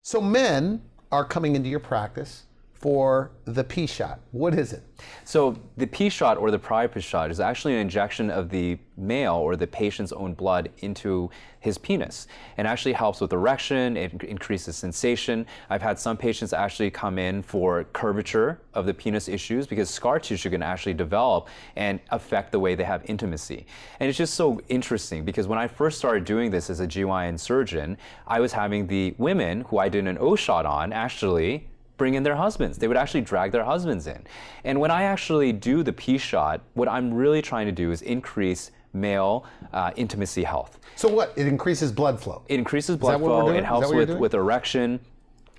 So men are coming into your practice for the P shot. What is it? So the P shot or the priapus shot is actually an injection of the male or the patient's own blood into his penis, and actually helps with erection. It increases sensation. I've had some patients actually come in for curvature of the penis issues because scar tissue can actually develop and affect the way they have intimacy. And it's just so interesting because when I first started doing this as a GYN surgeon, I was having the women who I did an O shot on actually bring in their husbands. They would actually drag their husbands in. And when I actually do the P shot, what I'm really trying to do is increase male intimacy health. So what? It increases blood flow? It increases blood flow. It helps with erection.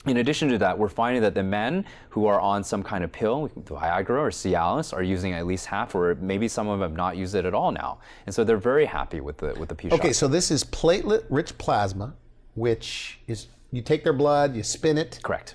In addition to that, we're finding that the men who are on some kind of pill, Viagra or Cialis, are using at least half, or maybe some of them have not used it at all now. And so they're very happy with the P shot. Okay, so this is platelet-rich plasma, which is, you take their blood, you spin it. Correct.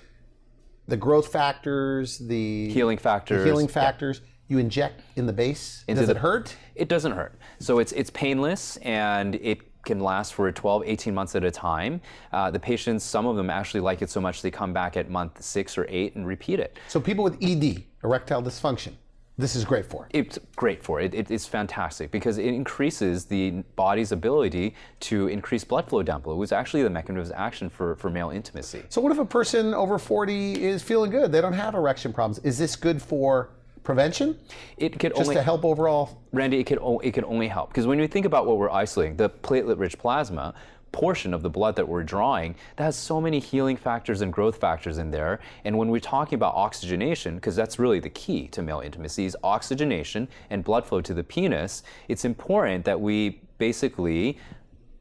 The growth factors, the healing factors, you inject in the base. Does it hurt? It doesn't hurt. So it's painless, and it can last for 12, 18 months at a time. The patients, some of them actually like it so much they come back at month 6 or 8 and repeat it. So people with ED, erectile dysfunction, this is great for. It's great for it. It's fantastic because it increases the body's ability to increase blood flow down below, which is actually the mechanism of action for male intimacy. So what if a person over 40 is feeling good? They don't have erection problems. Is this good for prevention? It could just only to help overall. Randy, it could only help because when you think about what we're isolating, the platelet-rich plasma portion of the blood that we're drawing, that has so many healing factors and growth factors in there. And when we're talking about oxygenation, because that's really the key to male intimacy, is oxygenation and blood flow to the penis, it's important that we basically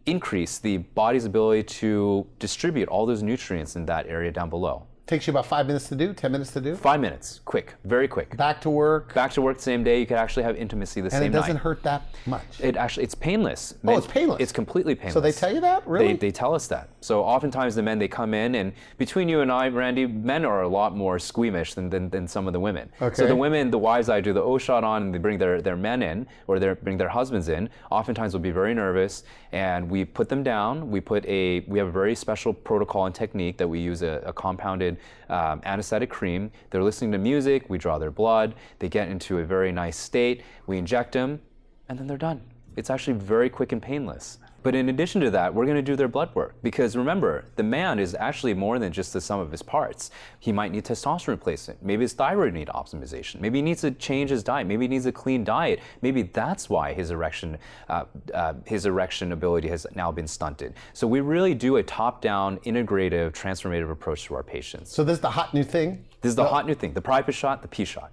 increase the body's ability to distribute all those nutrients in that area down below. Takes you about 5 minutes to do, 10 minutes to do? 5 minutes, quick, very quick. Back to work? Back to work the same day. You could actually have intimacy the same night. And it doesn't hurt that much? It's painless. Oh, it's painless? It's completely painless. So they tell you that, really? They tell us that. So oftentimes the men, they come in, and between you and I, Randy, men are a lot more squeamish than some of the women. Okay. So the women, the wives I do the O shot on, and they bring their men in, or they bring their husbands in, oftentimes will be very nervous, and we put them down. We have a very special protocol and technique that we use a compounded anesthetic cream. They're listening to music, we draw their blood, they get into a very nice state, we inject them, and then they're done. It's actually very quick and painless. But in addition to that, we're going to do their blood work. Because remember, the man is actually more than just the sum of his parts. He might need testosterone replacement. Maybe his thyroid needs optimization. Maybe he needs to change his diet. Maybe he needs a clean diet. Maybe that's why his erection ability has now been stunted. So we really do a top-down, integrative, transformative approach to our patients. So this is the hot new thing? This is the hot new thing, the priapus shot, the P shot.